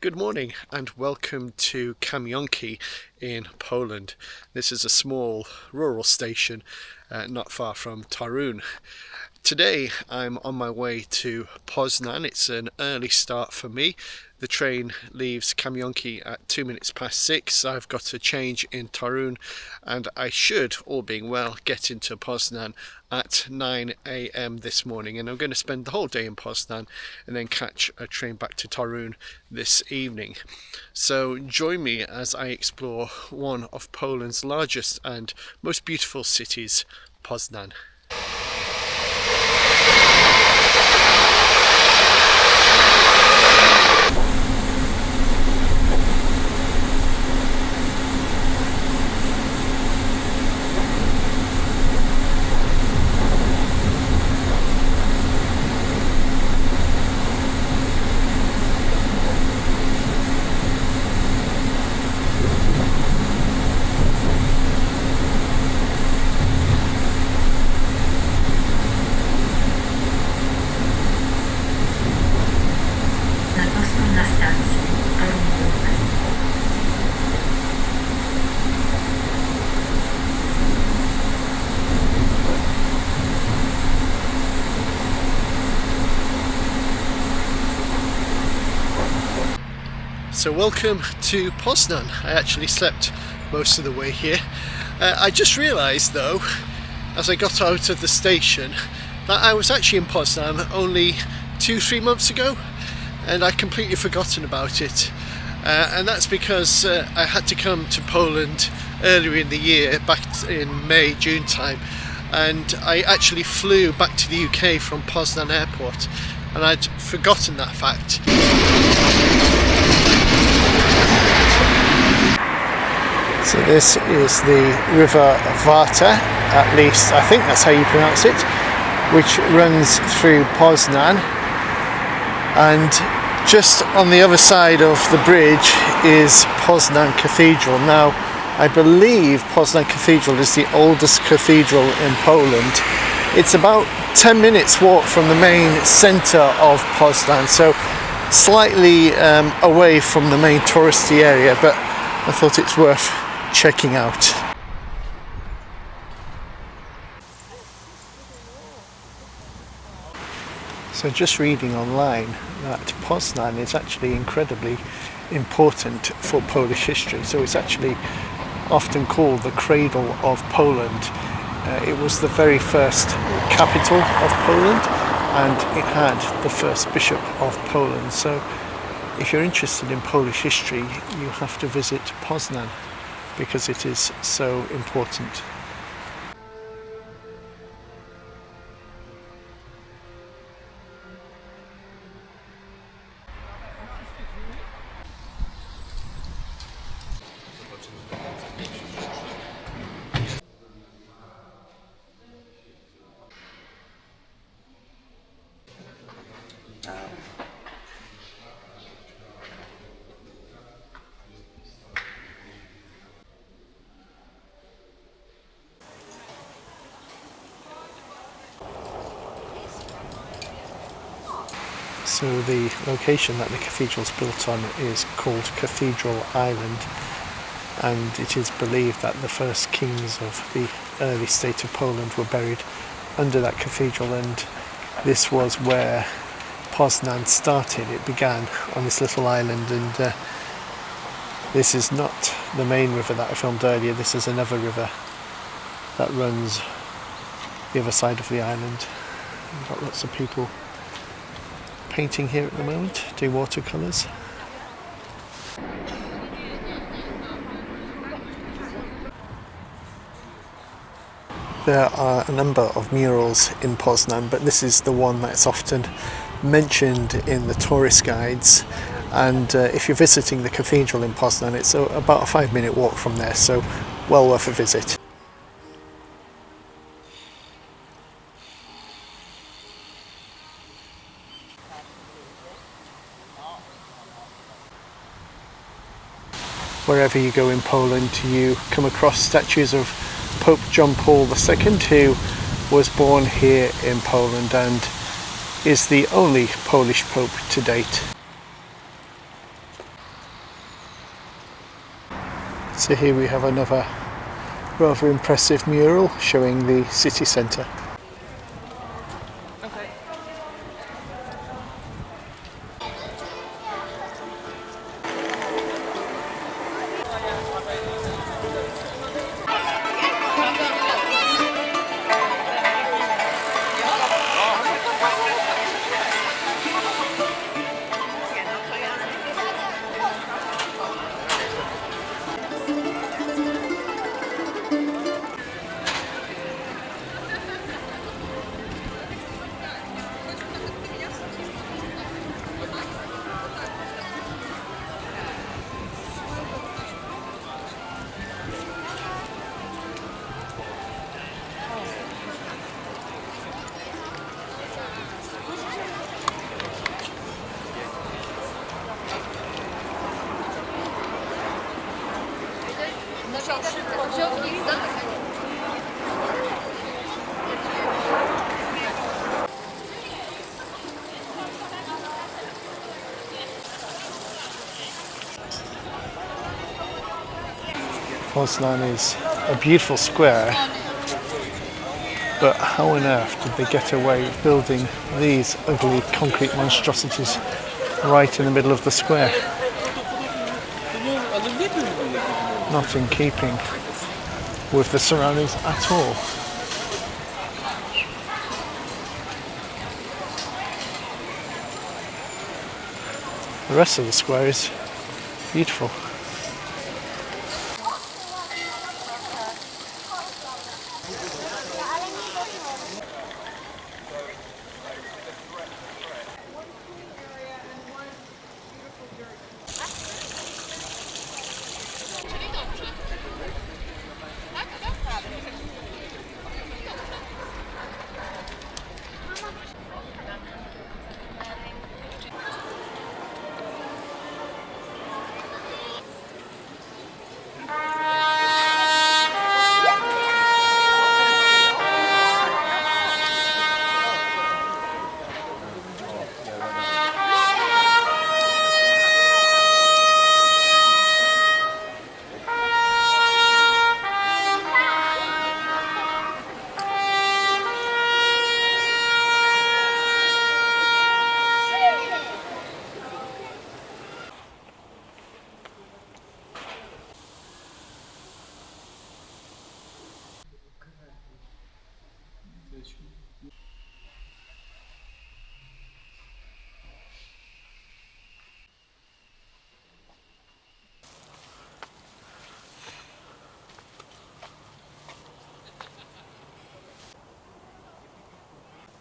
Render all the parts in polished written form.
Good morning and welcome to Kamionki in Poland. This is a small rural station not far from Toruń. Today I'm on my way to Poznan. It's an early start for me. The train leaves Kamionki at 6:02. I've got a change in Toruń and I should, all being well, get into Poznan at 9 AM this morning, and I'm going to spend the whole day in Poznan and then catch a train back to Toruń this evening. So join me as I explore one of Poland's largest and most beautiful cities, Poznan. So welcome to Poznan. I actually slept most of the way here. I just realised though, as I got out of the station, that I was actually in Poznan only 2-3 months ago, and I'd completely forgotten about it. And that's because I had to come to Poland earlier in the year, back in May, June time, and I actually flew back to the UK from Poznan airport, and I'd forgotten that fact. So this is the River Warta, at least I think that's how you pronounce it, which runs through Poznan, and just on the other side of the bridge is Poznań Cathedral. Now I believe Poznań Cathedral is the oldest cathedral in Poland. It's about 10 minutes walk from the main centre of Poznan, so slightly away from the main touristy area, but I thought it's worth checking out. So just reading online that Poznan is actually incredibly important for Polish history. So it's actually often called the Cradle of Poland. It was the very first capital of Poland, and it had the first bishop of Poland. So if you're interested in Polish history, you have to visit Poznan because it is so important. So the location that the cathedral's built on is called Cathedral Island, and it is believed that the first kings of the early state of Poland were buried under that cathedral, and this was where Poznan started. It began on this little island, and this is not the main river that I filmed earlier. This is another river that runs the other side of the island. We've got lots of people painting here at the moment, doing watercolours. There are a number of murals in Poznan, but this is the one that's often mentioned in the tourist guides, and if you're visiting the cathedral in Poznan, it's about a 5-minute walk from there, so well worth a visit. Wherever you go in Poland, you come across statues of Pope John Paul II, who was born here in Poland and is the only Polish Pope to date. So here we have another rather impressive mural showing the city centre. Poznan is a beautiful square, but how on earth did they get away with building these ugly concrete monstrosities right in the middle of the square? Not in keeping with the surroundings at all. The rest of the square is beautiful.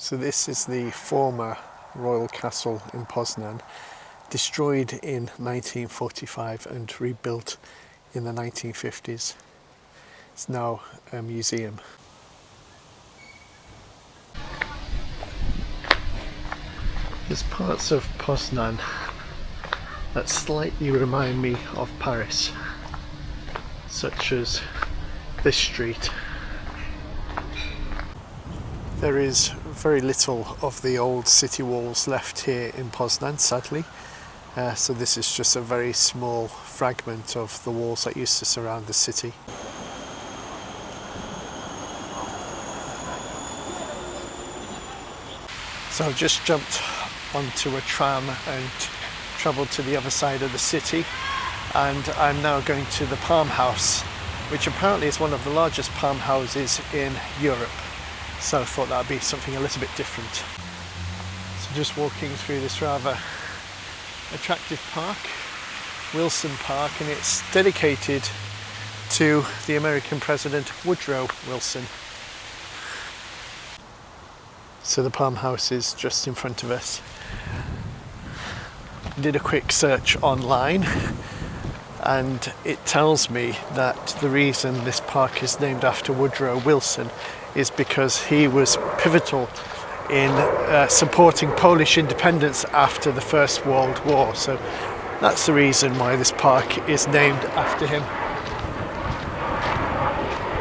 So this is the former royal castle in Poznan, destroyed in 1945 and rebuilt in the 1950s. It's now a museum. There's parts of Poznan that slightly remind me of Paris, such as this street. There is very little of the old city walls left here in Poznan, sadly. So this is just a very small fragment of the walls that used to surround the city. So I've just jumped onto a tram and travelled to the other side of the city, and I'm now going to the Palmenhaus, which apparently is one of the largest palm houses in Europe. So I thought that would be something a little bit different. So just walking through this rather attractive park, Wilson Park, and it's dedicated to the American President Woodrow Wilson. So the Palmenhaus is just in front of us. I did a quick search online and it tells me that the reason this park is named after Woodrow Wilson is because he was pivotal in supporting Polish independence after the First World War. So that's the reason why this park is named after him.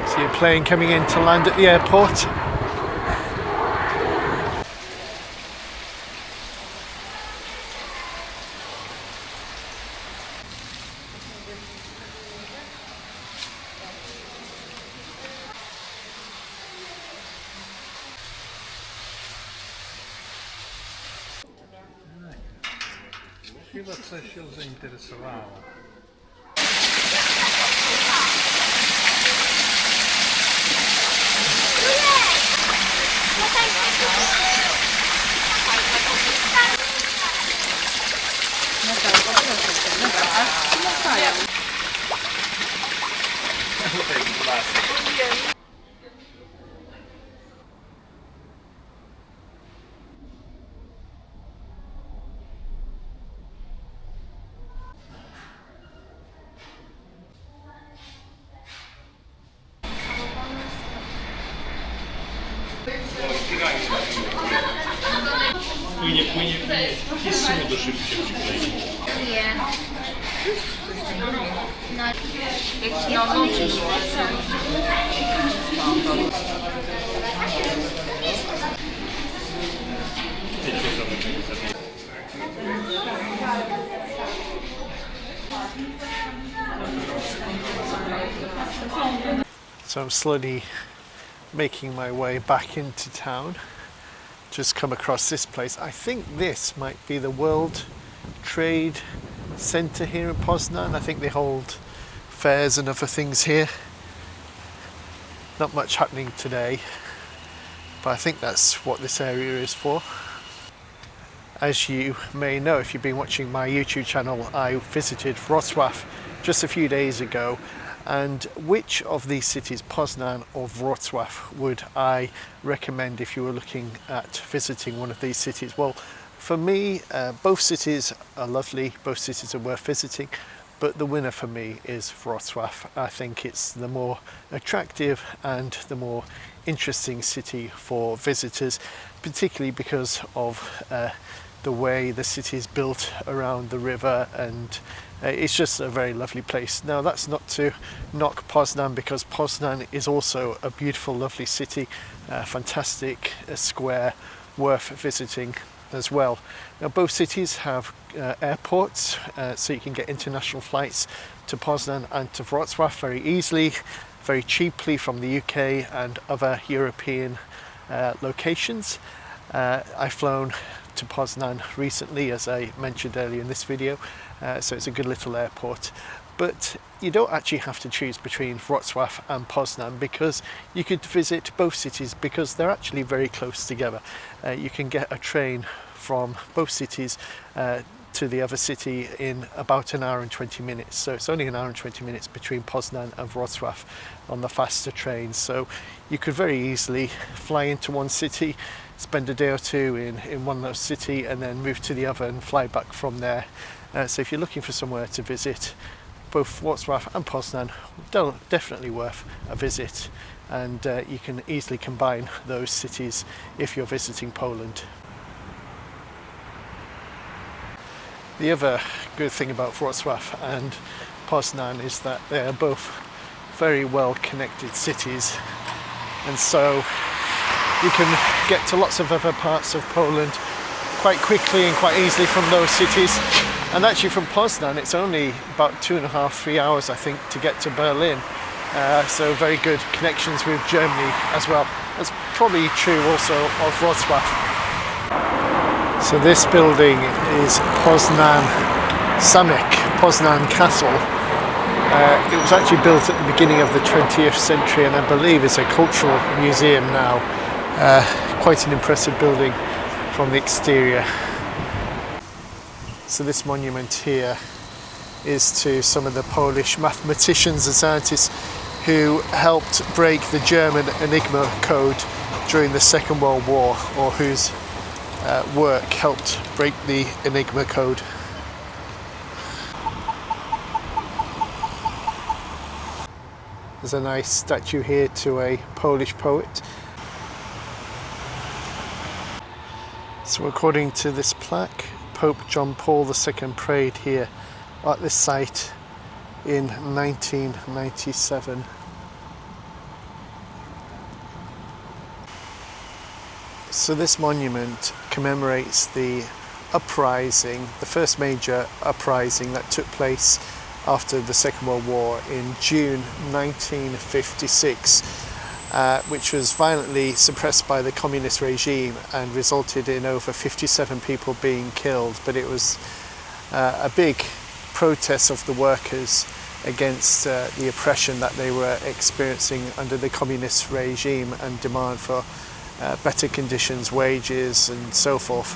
See a plane coming in to land at the airport. Chyba coś ją zainteresowało. Płynie. I sumo do szyby się przyklei. Nie. No, So I'm slowly making my way back into town. Just come across this place. I think this might be the World Trade Center here in Poznan. I think they hold fairs and other things here. Not much happening today, but I think that's what this area is for. As you may know, if you've been watching my YouTube channel, I visited Wrocław just a few days ago. And which of these cities, Poznan or Wrocław, would I recommend if you were looking at visiting one of these cities? Well, for me, both cities are lovely, both cities are worth visiting, but the winner for me is Wrocław. I think it's the more attractive and the more interesting city for visitors, particularly because of the way the city is built around the river, and it's just a very lovely place. Now, that's not to knock Poznan, because Poznan is also a beautiful, lovely city, fantastic square, worth visiting as well. Now, both cities have airports, so you can get international flights to Poznan and to Wrocław very easily, very cheaply from the UK and other European locations. I've flown to Poznan recently, as I mentioned earlier in this video, so it's a good little airport. But you don't actually have to choose between Wrocław and Poznan, because you could visit both cities because they're actually very close together. You can get a train from both cities to the other city in about an hour and 20 minutes. So it's only an hour and 20 minutes between Poznan and Wrocław on the faster trains. So you could very easily fly into one city, spend a day or two in one city, and then move to the other and fly back from there. So if you're looking for somewhere to visit, both Wrocław and Poznan definitely worth a visit, and you can easily combine those cities if you're visiting Poland. The other good thing about Wrocław and Poznan is that they are both very well connected cities, and so you can get to lots of other parts of Poland quite quickly and quite easily from those cities. And actually from Poznan it's only about 2.5–3 hours, I think, to get to Berlin. So very good connections with Germany as well. That's probably true also of Wrocław. So this building is Poznan Zamek, Poznań Castle. It was actually built at the beginning of the 20th century, and I believe it's a cultural museum now. Quite an impressive building from the exterior. So this monument here is to some of the Polish mathematicians and scientists who helped break the German Enigma code during the Second World War, or whose work helped break the Enigma code. There's a nice statue here to a Polish poet. So according to this plaque, Pope John Paul II prayed here at this site in 1997. So this monument commemorates the uprising, the first major uprising that took place after the Second World War in June 1956, which was violently suppressed by the communist regime and resulted in over 57 people being killed. But it was a big protest of the workers against the oppression that they were experiencing under the communist regime and demand for better conditions, wages and so forth.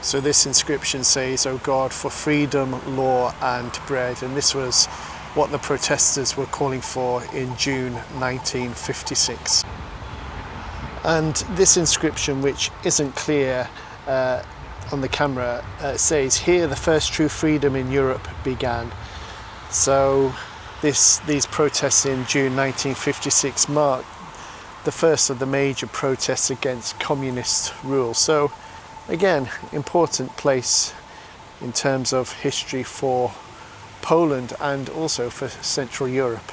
So this inscription says, "O God, for freedom, law and bread," and this was what the protesters were calling for in June 1956. And this inscription, which isn't clear on the camera, says, "Here the first true freedom in Europe began." So these protests in June 1956 marked the first of the major protests against communist rule. So again, important place in terms of history for Poland and also for Central Europe.